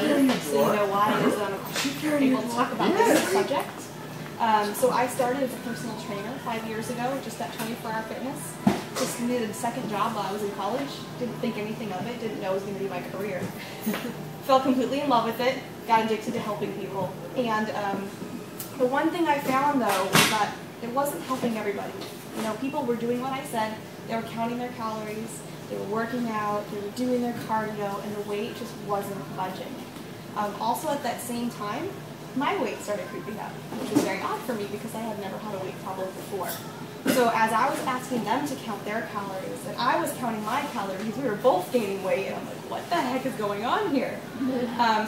so you know why it is that I'm able to talk about this subject. So I started as a personal trainer 5 years ago, just at 24-Hour Fitness. Just needed a second job while I was in college. Didn't think anything of it, didn't know it was going to be my career. Fell completely in love with it, got addicted to helping people. And the one thing I found though was that it wasn't helping everybody. You know, people were doing what I said, they were counting their calories, they were working out, they were doing their cardio, and the weight just wasn't budging. Also at that same time, my weight started creeping up, which was very odd for me because I had never had a weight problem before. So as I was asking them to count their calories, and I was counting my calories, we were both gaining weight, and I'm like, what the heck is going on here?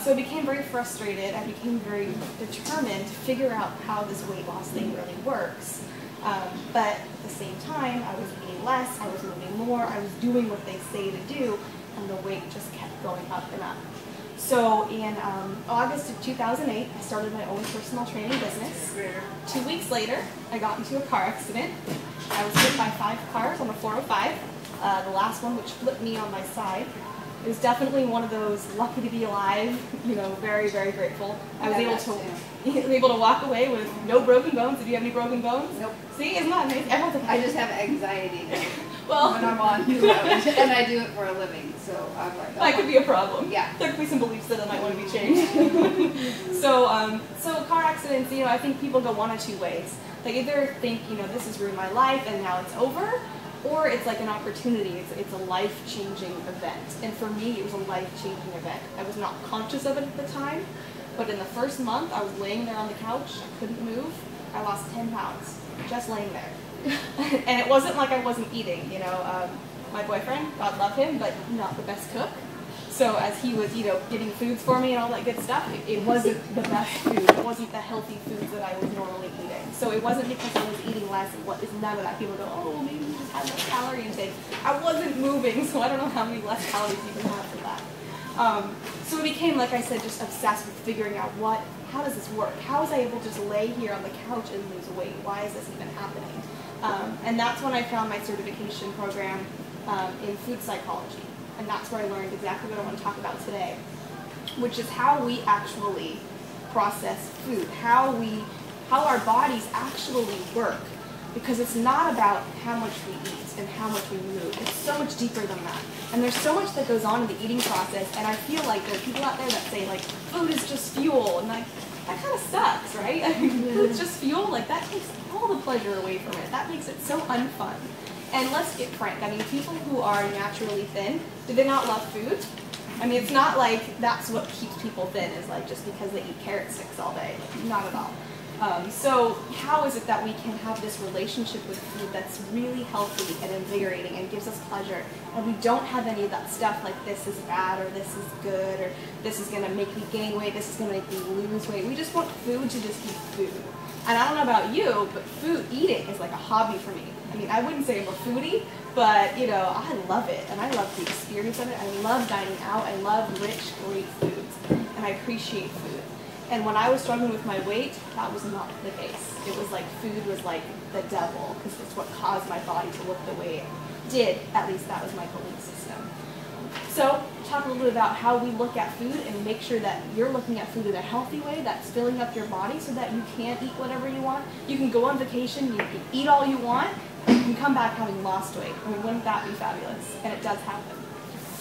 So I became very frustrated. I became very determined to figure out how this weight loss thing really works. But at the same time, I was eating less, I was moving more, I was doing what they say to do, and the weight just kept going up and up. So in August of 2008, I started my own personal training business. 2 weeks later, I got into a car accident. I was hit by 5 cars on the 405, the last one which flipped me on my side. It was definitely one of those lucky to be alive, you know, very, very grateful. I was able to walk away with no broken bones. Did you have any broken bones? Nope. See, isn't that amazing? I just have anxiety well, when I'm on the road, and I do it for a living, so I'm like, that could be a problem. Yeah. There could be some beliefs that might want to be changed. So car accidents, you know, I think people go one of two ways. They either think, you know, this has ruined my life and now it's over, or it's like an opportunity. It's a life-changing event. And for me, it was a life-changing event. I was not conscious of it at the time, but in the first month, I was laying there on the couch. I couldn't move. I lost 10 pounds just laying there. And it wasn't like I wasn't eating, you know. My boyfriend, God love him, but not the best cook. So as he was, you know, getting foods for me and all that good stuff, it wasn't the best food. It wasn't the healthy foods that I was normally eating. So it wasn't because I was eating less. It's none of that. People go, oh, maybe you just had less calorie intake. I wasn't moving, so I don't know how many less calories you can have for that. So it became, like I said, just obsessed with figuring out how does this work? How was I able to just lay here on the couch and lose weight? Why is this even happening? And that's when I found my certification program in food psychology. And that's where I learned exactly what I want to talk about today, which is how we actually process food, how our bodies actually work. Because it's not about how much we eat and how much we move. It's so much deeper than that. And there's so much that goes on in the eating process, and I feel like there are people out there that say, like, food is just fuel, and like, that kind of sucks, right? I mean, food's just fuel, like, that takes all the pleasure away from it. That makes it so unfun. And let's get frank, I mean, people who are naturally thin, do they not love food? I mean, it's not like that's what keeps people thin, is like just because they eat carrot sticks all day. Not at all. So how is it that we can have this relationship with food that's really healthy and invigorating and gives us pleasure, and we don't have any of that stuff like this is bad or this is good or this is going to make me gain weight, this is going to make me lose weight. We just want food to just be food. And I don't know about you, but eating is like a hobby for me. I mean, I wouldn't say I'm a foodie, but you know, I love it, and I love the experience of it. I love dining out. I love rich, great foods, and I appreciate food. And when I was struggling with my weight, that was not the case. It was like food was like the devil, because it's what caused my body to look the way it did. At least that was my belief system. So, talk a little bit about how we look at food and make sure that you're looking at food in a healthy way that's filling up your body so that you can eat whatever you want. You can go on vacation, you can eat all you want, and you can come back having lost weight. I mean, wouldn't that be fabulous? And it does happen.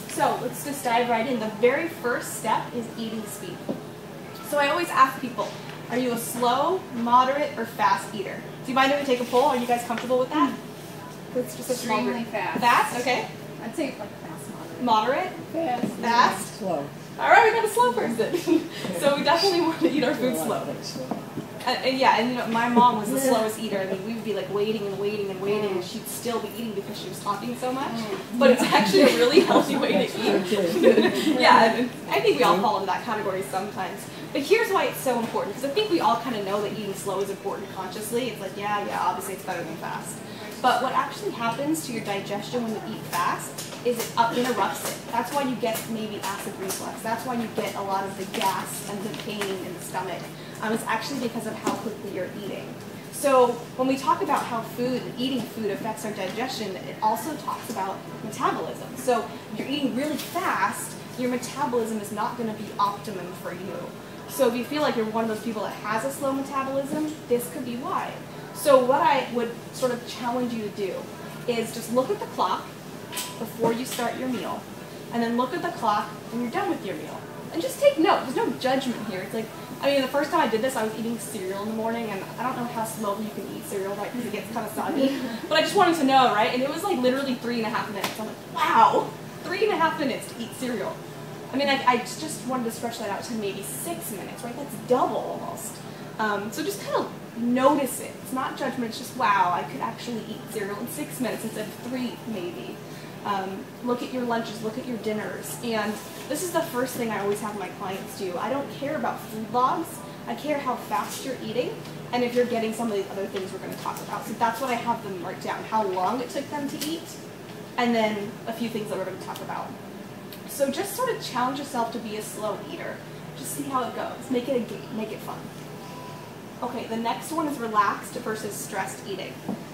So, let's just dive right in. The very first step is eating speed. So I always ask people, are you a slow, moderate, or fast eater? Do you mind if we take a poll? Are you guys comfortable with that? It's just a small group. Fast. Fast? Okay. I'd say like fast, moderate. Fast. Fast? Slow. All right, we got a slow person. So we definitely want to eat our food slow. And yeah, and you know, my mom was the slowest eater. I mean, we would be like waiting and waiting and waiting, and she'd still be eating because she was talking so much. But it's actually a really healthy way to eat. Yeah, and I think we all fall into that category sometimes. But here's why it's so important, because I think we all kind of know that eating slow is important consciously. It's like, yeah, obviously it's better than fast. But what actually happens to your digestion when you eat fast is it interrupts it. That's why you get maybe acid reflux. That's why you get a lot of the gas and the pain in the stomach. It's actually because of how quickly you're eating. So when we talk about how eating food affects our digestion, it also talks about metabolism. So if you're eating really fast, your metabolism is not going to be optimum for you. So if you feel like you're one of those people that has a slow metabolism, this could be why. So what I would sort of challenge you to do is just look at the clock before you start your meal, and then look at the clock when you're done with your meal. And just take note. There's no judgment here. It's like, I mean, the first time I did this, I was eating cereal in the morning, and I don't know how slowly you can eat cereal, right, because it gets kind of soggy. But I just wanted to know, right? And it was like literally 3.5 minutes. I'm like, wow, 3.5 minutes to eat cereal. I mean, I just wanted to stretch that out to maybe 6 minutes, right? That's double almost. So just kind of notice it. It's not judgment. It's just, wow, I could actually eat cereal in 6 minutes instead of 3 maybe. Look at your lunches, look at your dinners. And this is the first thing I always have my clients do. I don't care about food logs. I care how fast you're eating and if you're getting some of the other things we're going to talk about. So that's what I have them write down, how long it took them to eat, and then a few things that we're going to talk about. So just sort of challenge yourself to be a slow eater. Just see how it goes. Make it a game. Make it fun. Okay, the next one is relaxed versus stressed eating.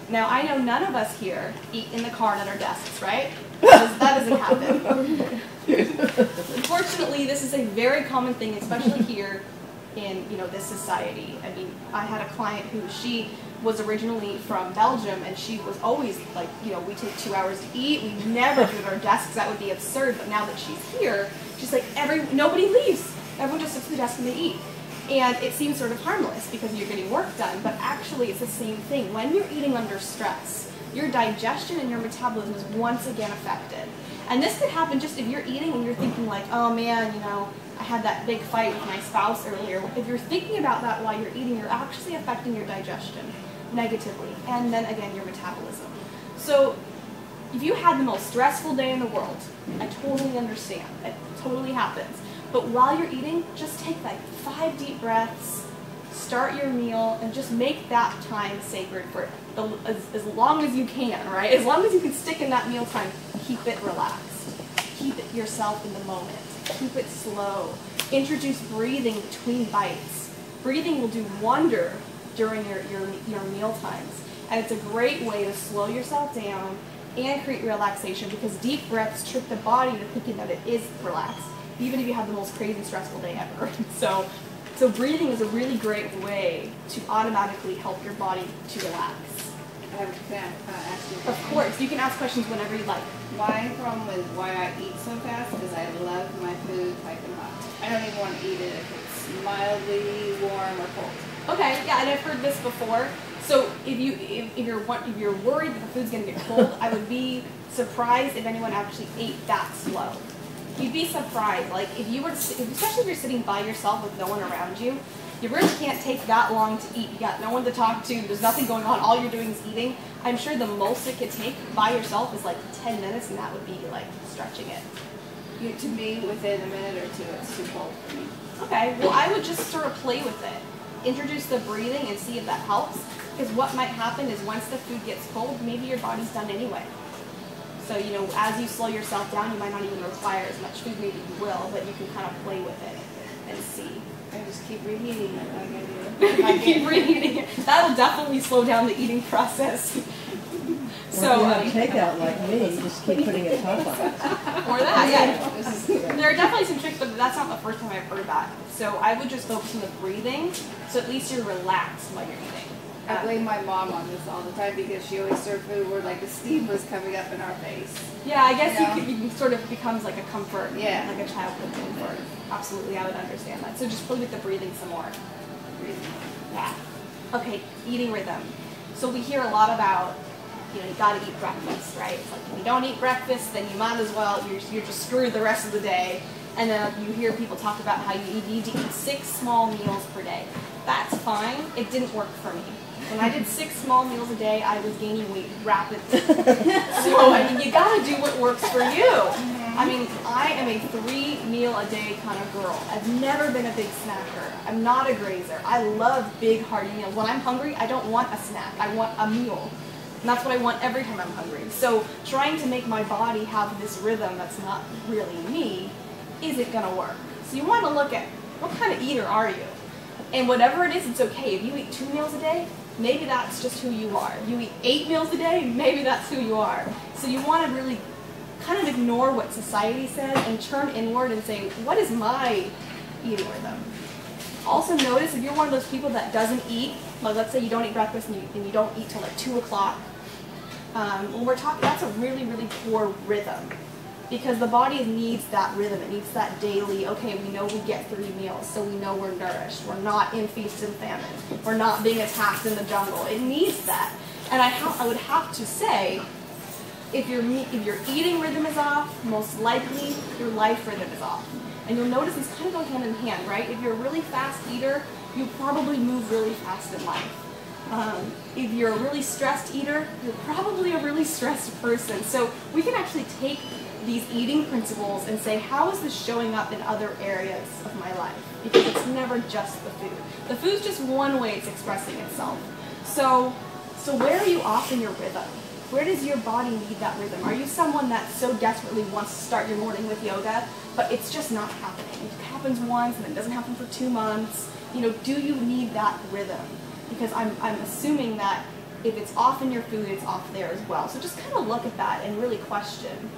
Now, I know none of us here eat in the car and at our desks, right? That doesn't happen. Unfortunately, this is a very common thing, especially here in this society. I mean, I had a client who she was originally from Belgium, and she was always like, we take 2 hours to eat. We never do it at our desks. That would be absurd. But now that she's here, she's like, nobody leaves. Everyone just sits at the desk and they eat. And it seems sort of harmless because you're getting work done, but actually it's the same thing. When you're eating under stress, your digestion and your metabolism is once again affected. And this could happen just if you're eating and you're thinking like, oh man, I had that big fight with my spouse earlier. If you're thinking about that while you're eating, you're actually affecting your digestion negatively, and then again your metabolism. So if you had the most stressful day in the world, I totally understand. It totally happens. But while you're eating, just take like 5 deep breaths, start your meal, and just make that time sacred for as long as you can, right? As long as you can stick in that meal time, keep it relaxed. Keep it yourself in the moment. Keep it slow. Introduce breathing between bites. Breathing will do wonder during your meal times. And it's a great way to slow yourself down and create relaxation, because deep breaths trick the body into thinking that it is relaxed, even if you have the most crazy stressful day ever. So breathing is a really great way to automatically help your body to relax. Can I ask you a question? Of course, you can ask questions whenever you like. My problem with why I eat so fast is I love my food piping hot. I don't even want to eat it if it's mildly warm or cold. Okay, yeah, and I've heard this before. So if you're worried that the food's gonna get cold, I would be surprised if anyone actually ate that slow. You'd be surprised. Like if you were, especially if you're sitting by yourself with no one around you, you really can't take that long to eat. You got no one to talk to. There's nothing going on. All you're doing is eating. I'm sure the most it could take by yourself is like 10 minutes, and that would be like stretching it. To me, within a minute or two, it's too cold for me. Okay, well I would just sort of play with it. Introduce the breathing and see if that helps. Because what might happen is once the food gets cold, maybe your body's done anyway. So, as you slow yourself down, you might not even require as much food. Maybe you will, but you can kind of play with it and see. I just keep reheating it like I do. Keep reheating it. That'll definitely slow down the eating process. So if you have takeout like me, just keep putting a top on it. Or that, yeah. There are definitely some tricks, but that's not the first time I've heard that. So I would just focus on the breathing, so at least you're relaxed while you're eating. I blame my mom on this all the time because she always served food where like the steam was coming up in our face. Yeah, I guess you sort of becomes like a comfort, yeah, like a childhood comfort. Absolutely, I would understand that. So just play with the breathing some more. Yeah. Okay, eating rhythm. So we hear a lot about, you gotta eat breakfast, right? It's like if you don't eat breakfast, then you might as well, you're just screwed the rest of the day. And then you hear people talk about how you need to eat 6 small meals per day. That's fine. It didn't work for me. When I did 6 small meals a day, I was gaining weight rapidly. So, I mean, you gotta do what works for you. I mean, I am a 3-meal-a-day kind of girl. I've never been a big snacker. I'm not a grazer. I love big, hearty meals. When I'm hungry, I don't want a snack. I want a meal. And that's what I want every time I'm hungry. So trying to make my body have this rhythm that's not really me isn't gonna work. So you want to look at what kind of eater are you? And whatever it is, it's okay. If you eat 2 meals a day, maybe that's just who you are. If you eat 8 meals a day, maybe that's who you are. So you want to really kind of ignore what society says and turn inward and say, what is my eating rhythm? Also notice if you're one of those people that doesn't eat, like let's say you don't eat breakfast and you don't eat till like 2 o'clock, when we're talking, that's a really, really poor rhythm. Because the body needs that rhythm. It needs that daily, okay, we know we get 3 meals, so we know we're nourished. We're not in feast and famine. We're not being attacked in the jungle. It needs that. And I would have to say, if your eating rhythm is off, most likely your life rhythm is off. And you'll notice these kind of go hand in hand, right? If you're a really fast eater, you probably move really fast in life. If you're a really stressed eater, you're probably a really stressed person. So we can actually take these eating principles and say, how is this showing up in other areas of my life? Because it's never just the food. The food's just one way it's expressing itself. So where are you off in your rhythm? Where does your body need that rhythm? Are you someone that so desperately wants to start your morning with yoga, but it's just not happening? It happens once and then it doesn't happen for 2 months. You know, do you need that rhythm? Because I'm assuming that if it's off in your food, it's off there as well. So just kind of look at that and really question,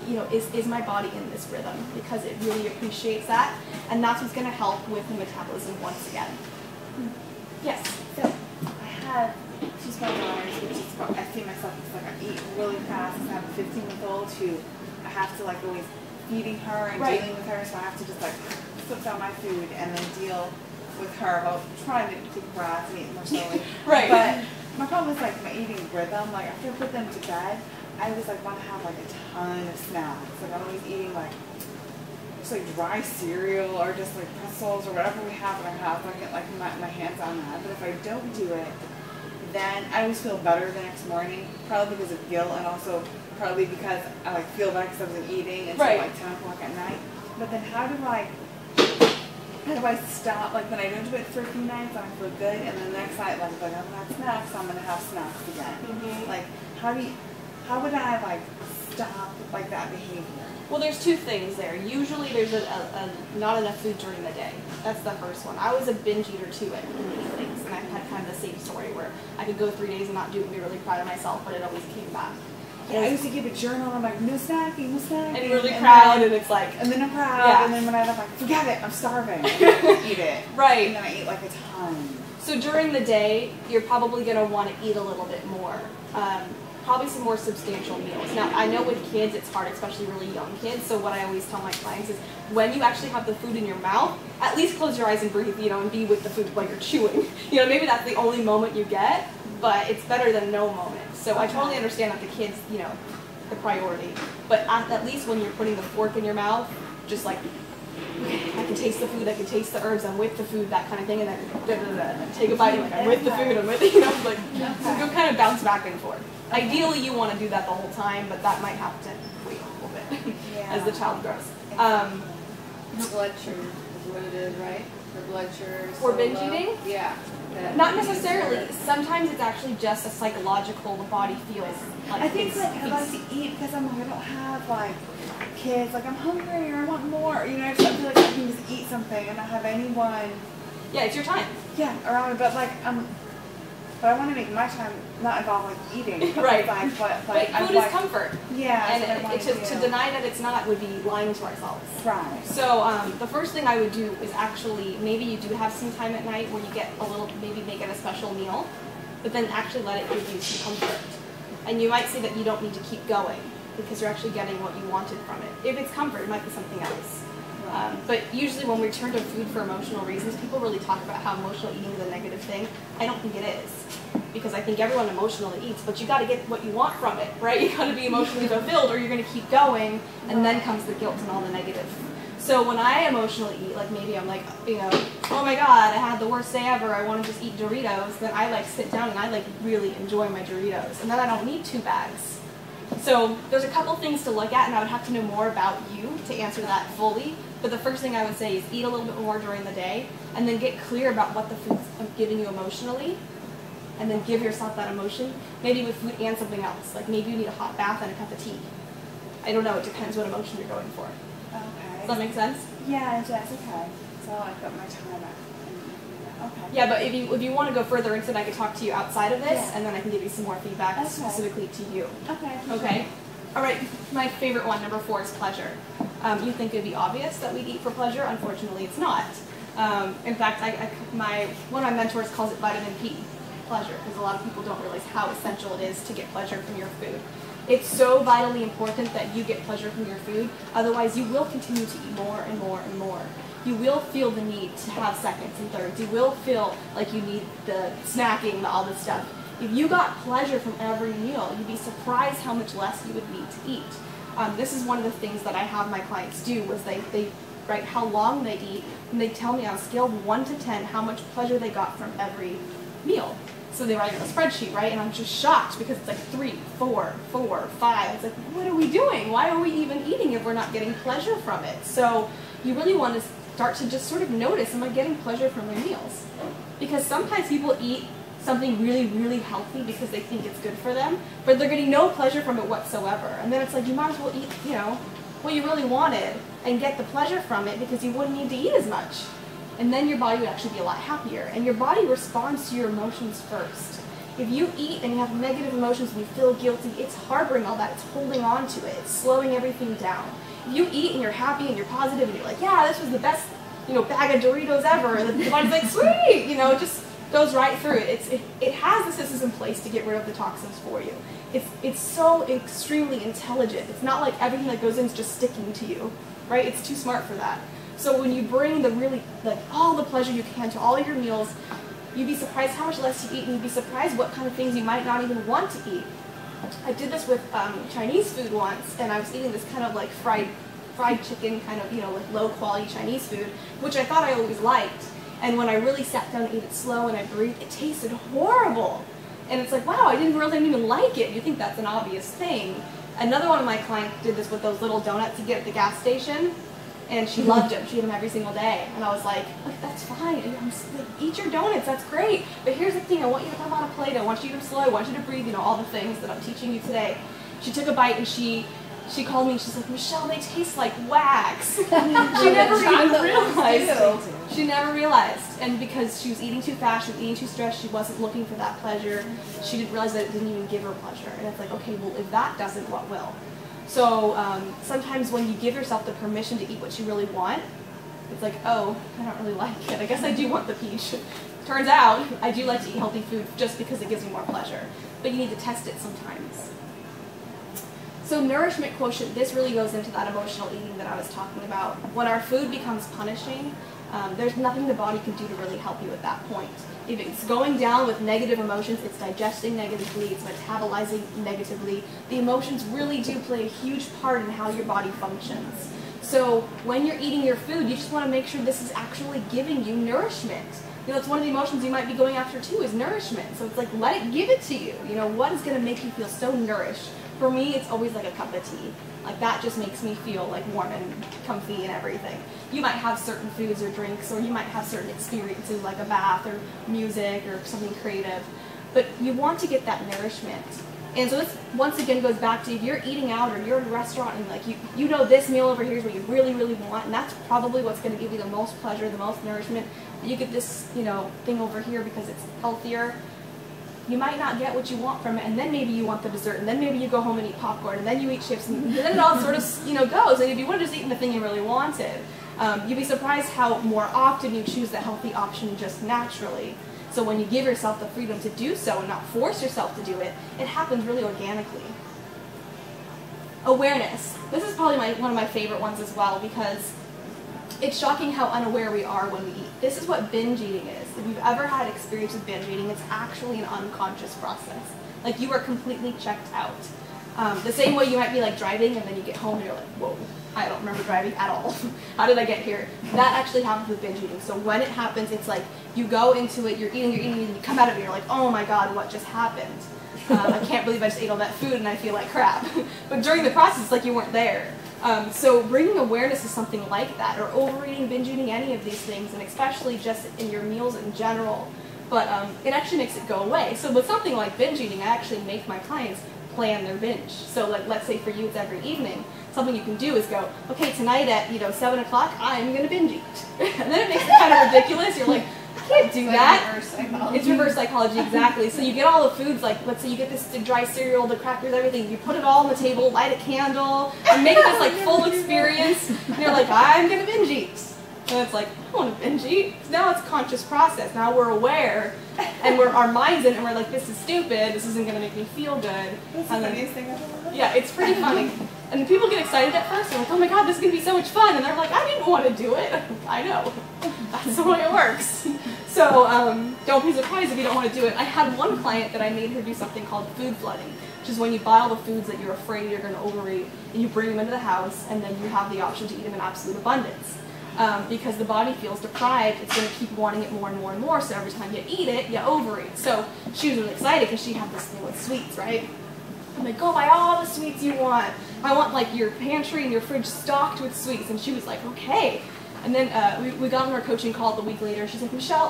you know, is my body in this rhythm? Because it really appreciates that, and that's what's going to help with the metabolism once again. Yes? So I have 2 small daughters, which is, I see myself as like I eat really fast. I have a 15-month-old who I have to like always feeding her and dealing with her, so I have to just like slip down my food and then deal with her about trying to take a breath and eat more slowly. Right. But my problem is like my eating rhythm. Like after I put them to bed, I always like want to have like a ton of snacks. Like I'm always eating like just like dry cereal or just like pretzels or whatever we have in our house. I get like my hands on that. But if I don't do it, then I always feel better the next morning. Probably because of guilt and also probably because I like feel better because I wasn't eating until like 10 o'clock at night. But then how do I stop, like when I don't do it for a few nights, I feel good, and then the next night, like if I don't have snacks, I'm going to have snacks again. Mm-hmm. Like, how would I, like, stop, like, that behavior? Well, there's 2 things there. Usually there's not enough food during the day. That's the first one. I was a binge eater, too, at these things, and I had kind of the same story where I could go 3 days and not do it and be really proud of myself, but it always came back. Yeah, I used to keep a journal, I'm like, no snacking, no snacking. And you're really proud, and it's like... And then I'm proud, and then when I'm like, forget it, I'm starving. I don't eat it. Right. And then I eat like a ton. So during the day, you're probably going to want to eat a little bit more. Probably some more substantial meals. Now, I know with kids, it's hard, especially really young kids, so what I always tell my clients is when you actually have the food in your mouth, at least close your eyes and breathe, you know, and be with the food while you're chewing. You know, maybe that's the only moment you get, but it's better than no moment. So I totally understand that the kids, you know, the priority. But at least when you're putting the fork in your mouth, just like, I can taste the food, I can taste the herbs, I'm with the food, that kind of thing, and then take a bite, like, I'm with the food, I'm with it, you know, like, so you'll kind of bounce back and forth. Ideally, you want to do that the whole time, but that might have to wait a little bit as the child grows. Blood sugar is what it is, right? For blood sugar. For binge eating? Yeah. Not necessarily. Sometimes it's actually just a psychological, the body feels like I think like I like to eat because I don't have like kids, like I'm hungry or I want more. You know, I just feel like I can just eat something and not have anyone. Yeah, it's your time. Yeah, around me, but like but I want to make my time not involve like eating. Right. But food is comfort. Yeah. And to deny that it's not would be lying to ourselves. Right. So the first thing I would do is actually, maybe you do have some time at night where you get a little, maybe make it a special meal, but then actually let it give you some comfort. And you might say that you don't need to keep going because you're actually getting what you wanted from it. If it's comfort, it might be something else. But usually when we turn to food for emotional reasons, people really talk about how emotional eating is a negative thing. I don't think it is. Because I think everyone emotionally eats, but you got to get what you want from it, right? You got to be emotionally fulfilled or you're going to keep going, and then comes the guilt and all the negative. So when I emotionally eat, like maybe I'm like, you know, oh my God, I had the worst day ever, I want to just eat Doritos, then I like sit down and I like really enjoy my Doritos, and then I don't need 2 bags. So there's a couple things to look at, and I would have to know more about you to answer that fully. But the first thing I would say is eat a little bit more during the day, and then get clear about what the food's giving you emotionally, and then give yourself that emotion, maybe with food and something else. Like maybe you need a hot bath and a cup of tea. I don't know, it depends what emotion you're going for. Okay. Does that make sense? Yeah, that's okay. So I put my time back. Okay. Yeah, but if you want to go further into it, I could talk to you outside of this, Yeah. and then I can give you some more feedback specifically to you. Okay. Okay? All right, my favorite one, number 4, is pleasure. You think it'd be obvious that we eat for pleasure? Unfortunately, it's not. In fact, one of my mentors calls it vitamin P, pleasure, because a lot of people don't realize how essential it is to get pleasure from your food. It's so vitally important that you get pleasure from your food, otherwise you will continue to eat more and more and more. You will feel the need to have seconds and thirds. You will feel like you need the snacking, all this stuff. If you got pleasure from every meal, you'd be surprised how much less you would need to eat. This is one of the things that I have my clients do, was they write how long they eat, and they tell me on a scale of 1 to 10 how much pleasure they got from every meal. So they write it on a spreadsheet, right? And I'm just shocked because it's like 3, 4, 4, 5. It's like, what are we doing? Why are we even eating if we're not getting pleasure from it? So you really want to start to just sort of notice, am I getting pleasure from my meals? Because sometimes people eat something really, really healthy because they think it's good for them, but they're getting no pleasure from it whatsoever. And then it's like, you might as well eat, what you really wanted and get the pleasure from it, because you wouldn't need to eat as much. And then your body would actually be a lot happier. And your body responds to your emotions first. If you eat and you have negative emotions and you feel guilty, it's harboring all that, it's holding on to it, it's slowing everything down. If you eat and you're happy and you're positive and you're like, yeah, this was the best, bag of Doritos ever, and the body's like, sweet, it just goes right through it. It has the systems in place to get rid of the toxins for you. It's so extremely intelligent. It's not like everything that goes in is just sticking to you, right? It's too smart for that. So when you bring all the pleasure you can to all your meals, you'd be surprised how much less you eat, and you'd be surprised what kind of things you might not even want to eat. I did this with Chinese food once, and I was eating this kind of like fried chicken, kind of, like low quality Chinese food, which I thought I always liked. And when I really sat down and ate it slow and I breathed, it tasted horrible. And it's like, wow, I didn't even like it. You think that's an obvious thing. Another one of my clients did this with those little donuts you get at the gas station, and she loved them. She ate them every single day. And I was like, that's fine. Eat your donuts, that's great. But here's the thing, I want you to put them on a plate. I want you to eat them slow. I want you to breathe, all the things that I'm teaching you today. She took a bite and she called me and she's like, Michelle, they taste like wax. She never even realized. She never realized. And because she was eating too fast, she was eating too stressed, she wasn't looking for that pleasure. She didn't realize that it didn't even give her pleasure. And it's like, okay, well, if that doesn't, what will? So sometimes when you give yourself the permission to eat what you really want, it's like, oh, I don't really like it. I guess I do want the peach. Turns out, I do like to eat healthy food just because it gives me more pleasure. But you need to test it sometimes. So nourishment quotient, this really goes into that emotional eating that I was talking about. When our food becomes punishing, there's nothing the body can do to really help you at that point. If it's going down with negative emotions, it's digesting negatively, it's metabolizing negatively. The emotions really do play a huge part in how your body functions. So when you're eating your food, you just want to make sure this is actually giving you nourishment. It's one of the emotions you might be going after too, is nourishment. So it's like, let it give it to you. What is going to make you feel so nourished? For me, it's always like a cup of tea. Like that just makes me feel like warm and comfy and everything. You might have certain foods or drinks, or you might have certain experiences like a bath or music or something creative, but you want to get that nourishment. And so this once again goes back to, if you're eating out or you're in a restaurant and like you know this meal over here is what you really, really want, and that's probably what's going to give you the most pleasure, the most nourishment. You get this, thing over here because it's healthier. You might not get what you want from it, and then maybe you want the dessert, and then maybe you go home and eat popcorn, and then you eat chips, and then it all sort of, goes. And if you would have just eaten the thing you really wanted, you'd be surprised how more often you choose the healthy option just naturally. So when you give yourself the freedom to do so and not force yourself to do it, it happens really organically. Awareness. This is probably one of my favorite ones as well, because it's shocking how unaware we are when we eat. This is what binge eating is. If you've ever had experience with binge eating, it's actually an unconscious process. Like you are completely checked out. The same way you might be like driving and then you get home and you're like, whoa, I don't remember driving at all. How did I get here? That actually happens with binge eating. So when it happens, it's like you go into it, you're eating, and you come out of it, you're like, oh my God, what just happened? I can't believe I just ate all that food and I feel like crap. But during the process, it's like you weren't there. So bringing awareness to something like that, or overeating, binge eating, any of these things, and especially just in your meals in general, but it actually makes it go away. So with something like binge eating, I actually make my clients plan their binge. So like, let's say for you it's every evening. Something you can do is go, okay, tonight at 7 o'clock, I'm going to binge eat. And then it makes it kind of ridiculous. You're like, can't do that. Reverse psychology. It's reverse psychology, exactly. So you get all the foods, like, let's say you get this dry cereal, the crackers, everything. You put it all on the table, light a candle, and make this like full experience. And you're like, I'm gonna binge eat. And it's like, I don't want to binge eat. Now it's conscious process. Now we're aware, and our mind's in, and we're like, this is stupid. This isn't gonna make me feel good. That's the funniest thing I've ever heard. Yeah, it's pretty funny. And people get excited at first. They're like, oh my god, this is going to be so much fun. And they're like, I didn't want to do it. I know. That's the way it works. So don't be surprised if you don't want to do it. I had one client that I made her do something called food flooding, which is when you buy all the foods that you're afraid you're going to overeat, and you bring them into the house, and then you have the option to eat them in absolute abundance. Because the body feels deprived, it's going to keep wanting it more and more and more, so every time you eat it, you overeat. So she was really excited because she had this thing with sweets, right? I'm like, go buy all the sweets you want. I want like your pantry and your fridge stocked with sweets. And she was like, okay. And then we got on our coaching call the week later. She's like, Michelle,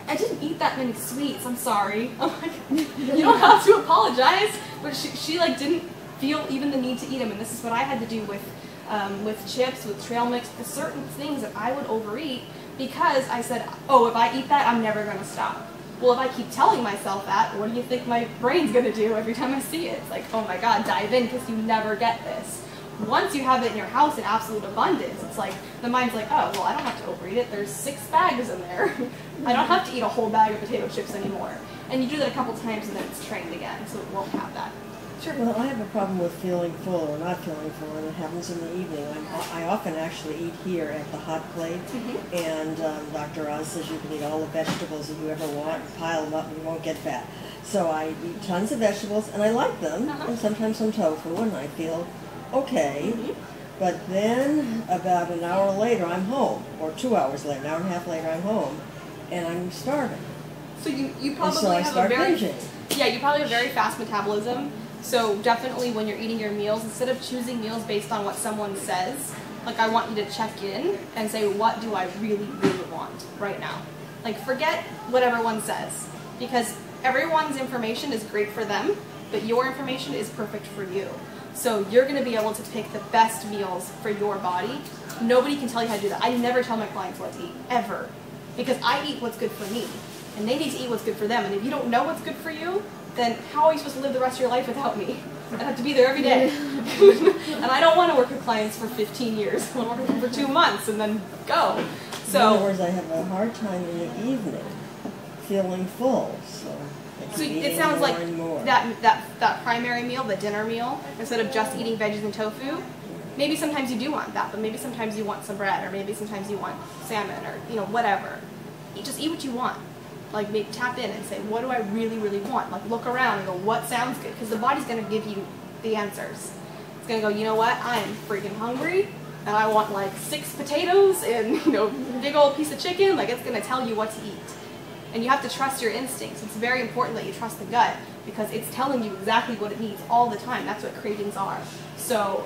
I didn't eat that many sweets. I'm sorry. I'm like, you don't have to apologize. But she like didn't feel even the need to eat them. And this is what I had to do with chips, with trail mix, with certain things that I would overeat because I said, oh, if I eat that, I'm never going to stop. Well, if I keep telling myself that, what do you think my brain's going to do every time I see it? It's like, oh my god, dive in because you never get this. Once you have it in your house in absolute abundance, it's like, the mind's like, oh, well, I don't have to overeat it. There's 6 bags in there. I don't have to eat a whole bag of potato chips anymore. And you do that a couple times and then it's trained again, so it won't have that. Sure. Well, I have a problem with feeling full or not feeling full, and it happens in the evening. I often actually eat here at the hot plate, and Dr. Oz says you can eat all the vegetables that you ever want, pile them up, and you won't get fat. So I eat tons of vegetables, and I like them, and sometimes some tofu, and I feel okay. But then, about an hour later, I'm home, or 2 hours later, an hour and a half later, I'm home, and I'm starving. So you probably so I have start a very binging. Yeah, you probably have very fast metabolism. So definitely when you're eating your meals, instead of choosing meals based on what someone says, like I want you to check in and say, what do I really, really want right now? Like forget what everyone says, because everyone's information is great for them, but your information is perfect for you. So you're going to be able to pick the best meals for your body. Nobody can tell you how to do that. I never tell my clients what to eat, ever, because I eat what's good for me, and they need to eat what's good for them. And if you don't know what's good for you, then how are you supposed to live the rest of your life without me? I have to be there every day. And I don't want to work with clients for 15 years. I want to work with them for 2 months and then go. So, in other words, I have a hard time in the evening feeling full. So it sounds like more. that primary meal, the dinner meal, instead of just eating veggies and tofu, maybe sometimes you do want that, but maybe sometimes you want some bread, or maybe sometimes you want salmon, or whatever. You just eat what you want. Like maybe tap in and say, what do I really, really want? Like look around and go, what sounds good? Because the body's going to give you the answers. It's going to go, you know what? I'm freaking hungry and I want like 6 potatoes and big old piece of chicken. Like it's going to tell you what to eat. And you have to trust your instincts. It's very important that you trust the gut because it's telling you exactly what it needs all the time. That's what cravings are. So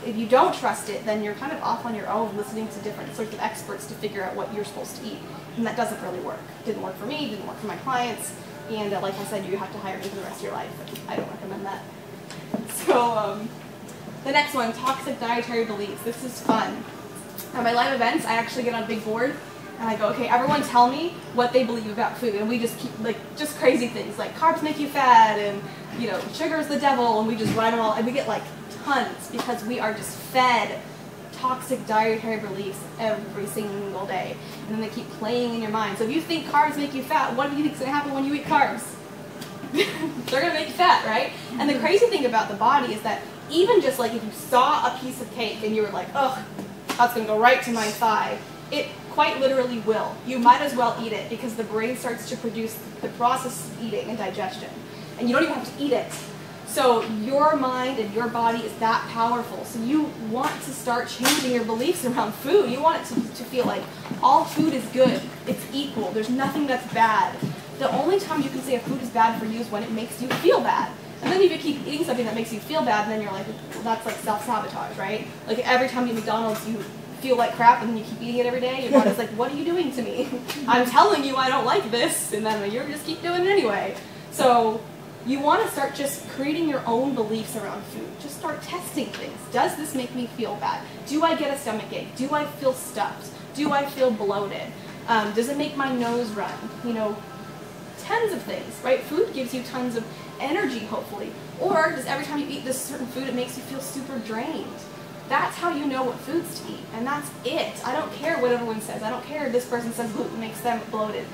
if you don't trust it, then you're kind of off on your own listening to different sorts of experts to figure out what you're supposed to eat. And that doesn't really work. Didn't work for me, didn't work for my clients, and like I said, you have to hire me for the rest of your life. I don't recommend that. So the next one, toxic dietary beliefs. This is fun. At my live events, I actually get on a big board, and I go, okay, everyone tell me what they believe about food, and we just keep, just crazy things, like carbs make you fat, and, sugar's the devil, and we just write them all, and we get, tons, because we are just fed toxic dietary beliefs every single day. And then they keep playing in your mind. So if you think carbs make you fat, what do you think is going to happen when you eat carbs? They're going to make you fat, right? And the crazy thing about the body is that even just if you saw a piece of cake and you were like, ugh, that's going to go right to my thigh, it quite literally will. You might as well eat it because the brain starts to produce the process of eating and digestion. And you don't even have to eat it. So your mind and your body is that powerful. So you want to start changing your beliefs around food. You want it to feel like all food is good. It's equal. There's nothing that's bad. The only time you can say a food is bad for you is when it makes you feel bad. And then if you keep eating something that makes you feel bad, then you're like, well, that's like self-sabotage, right? Like every time you eat McDonald's, you feel like crap and then you keep eating it every day. Your body's like, what are you doing to me? I'm telling you I don't like this. And then you just keep doing it anyway. So you want to start just creating your own beliefs around food. Just start testing things. Does this make me feel bad? Do I get a stomach ache? Do I feel stuffed? Do I feel bloated? Does it make my nose run? You know, tons of things, right? Food gives you tons of energy, hopefully. Or does every time you eat this certain food, it makes you feel super drained? That's how you know what foods to eat, and that's it. I don't care what everyone says. I don't care if this person says gluten makes them bloated.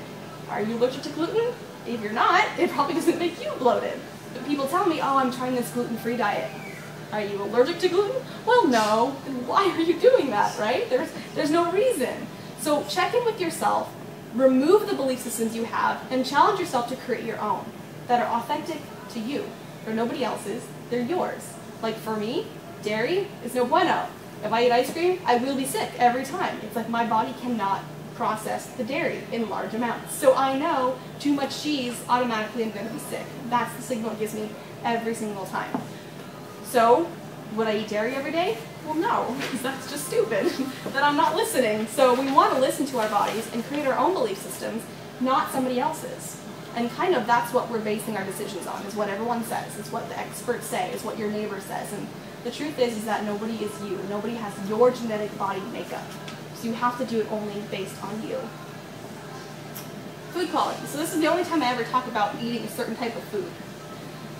Are you allergic to gluten? If you're not, it probably doesn't make you bloated. But people tell me, oh, I'm trying this gluten-free diet. Are you allergic to gluten? Well, no. Then why are you doing that, right? There's no reason. So check in with yourself, remove the belief systems you have, and challenge yourself to create your own that are authentic to you. They're nobody else's, they're yours. Like for me, dairy is no bueno. If I eat ice cream, I will be sick every time. It's like my body cannot process the dairy in large amounts. So I know too much cheese, automatically I'm going to be sick. That's the signal it gives me every single time. So would I eat dairy every day? Well, no, because that's just stupid. Then I'm not listening. So we want to listen to our bodies and create our own belief systems, not somebody else's. And kind of that's what we're basing our decisions on, is what everyone says, is what the experts say, is what your neighbor says. And the truth is that nobody is you. Nobody has your genetic body makeup. So you have to do it only based on you. Food quality. So this is the only time I ever talk about eating a certain type of food.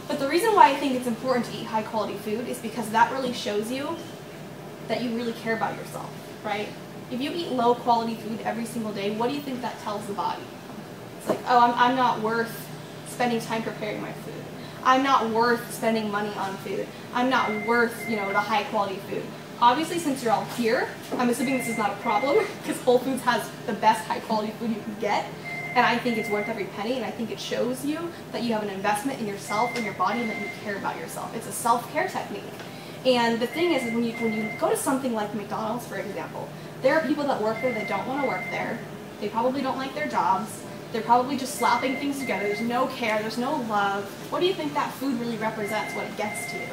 But the reason why I think it's important to eat high quality food is because that really shows you that you really care about yourself, right? If you eat low quality food every single day, what do you think that tells the body? It's like, oh, I'm not worth spending time preparing my food. I'm not worth spending money on food. I'm not worth, the high quality food. Obviously, since you're all here, I'm assuming this is not a problem because Whole Foods has the best high quality food you can get. And I think it's worth every penny, and I think it shows you that you have an investment in yourself and your body and that you care about yourself. It's a self-care technique. And the thing is when you go to something like McDonald's, for example, there are people that work there that don't want to work there. They probably don't like their jobs. They're probably just slapping things together. There's no care. There's no love. What do you think that food really represents, what it gets to you?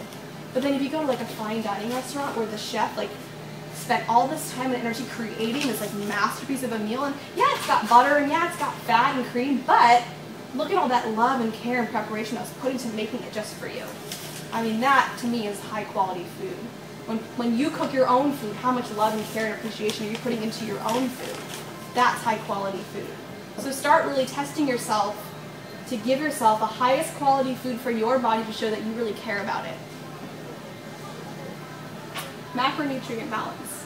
But then if you go to like a fine dining restaurant where the chef spent all this time and energy creating this masterpiece of a meal, and yeah, it's got butter and yeah, it's got fat and cream, but look at all that love and care and preparation that was put into making it just for you. I mean, that to me is high quality food. When you cook your own food, how much love and care and appreciation are you putting into your own food? That's high quality food. So start really testing yourself to give yourself the highest quality food for your body to show that you really care about it. Macronutrient balance.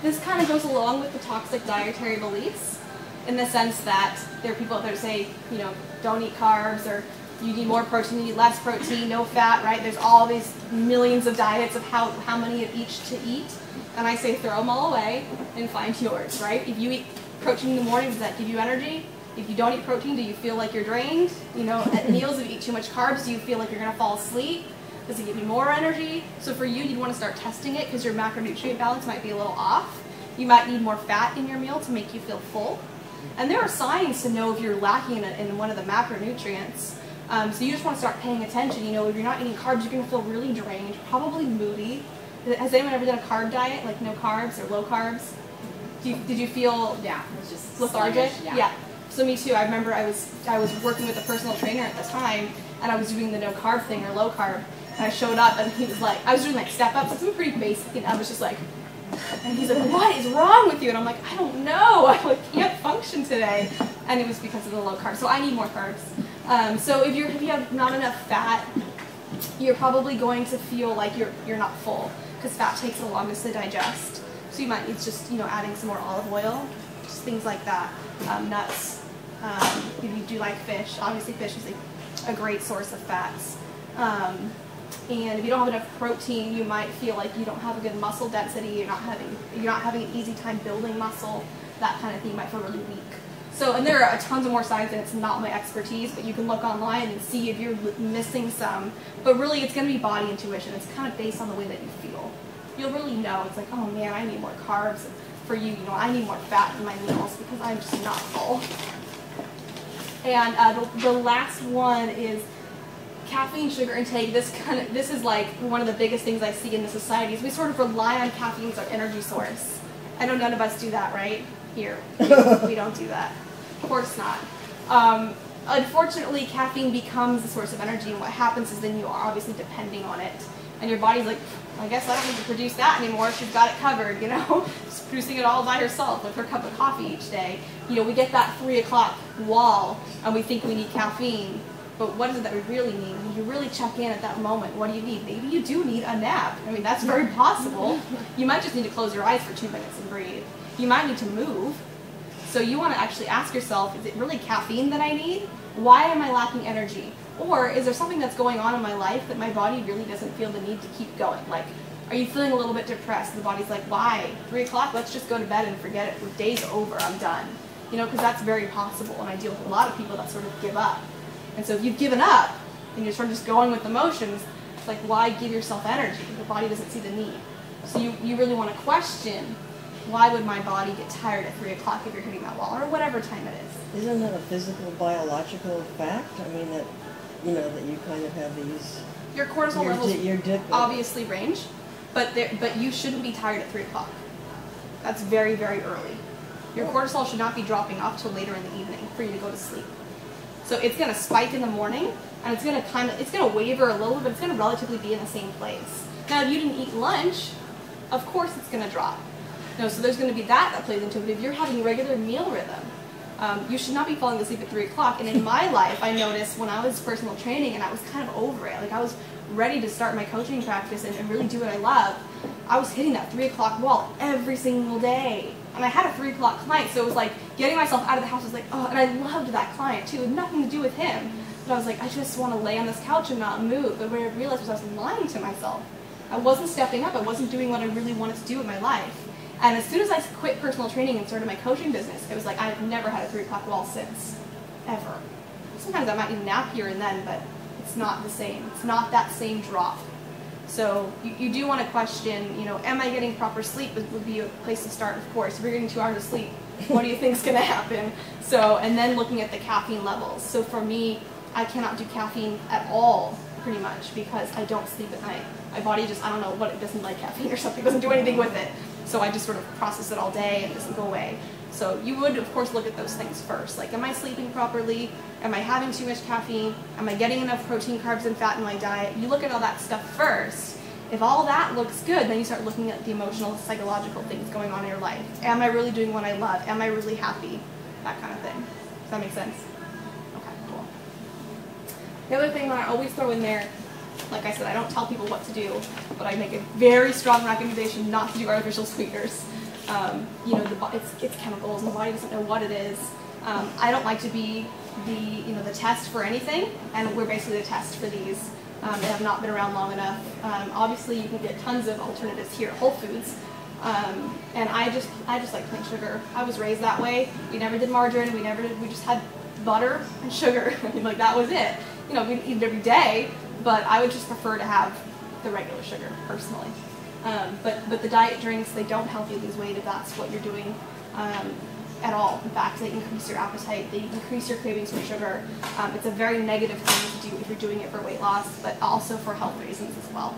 This kind of goes along with the toxic dietary beliefs in the sense that there are people out there who say, don't eat carbs, or you need more protein, you need less protein, no fat, right? There's all these millions of diets of how many of each to eat. And I say throw them all away and find yours, right? If you eat protein in the morning, does that give you energy? If you don't eat protein, do you feel like you're drained? At meals, if you eat too much carbs, do you feel like you're going to fall asleep? Does it give you more energy? So for you, you'd want to start testing it because your macronutrient balance might be a little off. You might need more fat in your meal to make you feel full. And there are signs to know if you're lacking in one of the macronutrients. So you just want to start paying attention. If you're not eating carbs, you're going to feel really drained, probably moody. Has anyone ever done a carb diet, like no carbs or low carbs? Did you feel it was just lethargic? sluggish, yeah. So me too. I remember I was working with a personal trainer at the time, and I was doing the no carb thing or low carb. And I showed up, and he was like, I was doing step ups, something pretty basic, and I was just like, and he's like, what is wrong with you? And I'm like, I don't know. I can't function today. And it was because of the low carb. So I need more carbs. So if you have not enough fat, you're probably going to feel like you're not full because fat takes the longest to digest. So you might need just adding some more olive oil, just things like that. Nuts. If you do like fish, obviously fish is a great source of fats. And if you don't have enough protein, you might feel like you don't have a good muscle density. You're not having an easy time building muscle. That kind of thing. You might feel really weak. So, and there are tons of more signs, and it's not my expertise, but you can look online and see if you're missing some. But really, it's going to be body intuition. It's kind of based on the way that you feel. You'll really know. It's like, oh man, I need more carbs. For you, I need more fat in my meals because I'm just not full. And the last one is caffeine, sugar intake. This is like one of the biggest things I see in the society is we sort of rely on caffeine as our energy source. I know none of us do that, right? Here, we don't do that. Of course not. Unfortunately, caffeine becomes a source of energy, and what happens is then you are obviously depending on it, and your body's like, I guess I don't need to produce that anymore. She's got it covered, you know. She's producing it all by herself with her cup of coffee each day. You know, we get that 3 o'clock wall and we think we need caffeine. But what is it that we really need? When you really check in at that moment, what do you need? Maybe you do need a nap. I mean, that's very possible. You might just need to close your eyes for 2 minutes and breathe. You might need to move. So you want to actually ask yourself, is it really caffeine that I need? Why am I lacking energy? Or is there something that's going on in my life that my body really doesn't feel the need to keep going? Like, are you feeling a little bit depressed? The body's like, why? 3 o'clock, let's just go to bed and forget it. The day's over, I'm done. You know, because that's very possible. And I deal with a lot of people that sort of give up. And so if you've given up and you're sort of just going with the motions, it's like, why give yourself energy? The body doesn't see the need. So you really want to question, why would my body get tired at 3 o'clock if you're hitting that wall, or whatever time it is? Isn't that a physical, biological fact? I mean, that, you know, that you kind of have these... Your cortisol levels obviously range, but you shouldn't be tired at 3 o'clock. That's very, very early. Your cortisol should not be dropping off till later in the evening for you to go to sleep. So it's going to spike in the morning, and it's going to waver a little, but it's going to relatively be in the same place. Now, if you didn't eat lunch, of course it's going to drop. No, so there's going to be that plays into it. But if you're having regular meal rhythm, you should not be falling asleep at 3 o'clock. And in my life, I noticed when I was personal training and I was kind of over it, like I was ready to start my coaching practice and really do what I love, I was hitting that 3 o'clock wall every single day. And I had a 3 o'clock client, so it was like getting myself out of the house was like, oh, and I loved that client too. It had nothing to do with him. But I was like, I just want to lay on this couch and not move. But what I realized was I was lying to myself. I wasn't stepping up. I wasn't doing what I really wanted to do in my life. And as soon as I quit personal training and started my coaching business, it was like I've never had a 3 o'clock wall since, ever. Sometimes I might need a nap here and then, but it's not the same. It's not that same drop. So you do want to question, you know, am I getting proper sleep? Would be a place to start, of course. If you're getting 2 hours of sleep, what do you think is going to happen? So, and then looking at the caffeine levels. So for me, I cannot do caffeine at all, pretty much, because I don't sleep at night. My body just, I don't know what, it doesn't like caffeine or something, doesn't do anything with it. So I just sort of process it all day and it doesn't go away. So you would, of course, look at those things first. Like, am I sleeping properly? Am I having too much caffeine? Am I getting enough protein, carbs, and fat in my diet? You look at all that stuff first. If all that looks good, then you start looking at the emotional, psychological things going on in your life. Am I really doing what I love? Am I really happy? That kind of thing. Does that make sense? Okay, cool. The other thing that I always throw in there, like I said, I don't tell people what to do, but I make a very strong recommendation not to do artificial sweeteners. You know, it's chemicals, and the body doesn't know what it is. I don't like to be the test for anything, and we're basically the test for these. They have not been around long enough. Obviously, you can get tons of alternatives here at Whole Foods, and I just like plain sugar. I was raised that way. We never did margarine. We just had butter and sugar. I mean, like, that was it. You know, we'd eat it every day, but I would just prefer to have the regular sugar personally. But the diet drinks, they don't help you lose weight if that's what you're doing at all. In fact, they increase your appetite, they increase your cravings for sugar. It's a very negative thing to do if you're doing it for weight loss, but also for health reasons as well.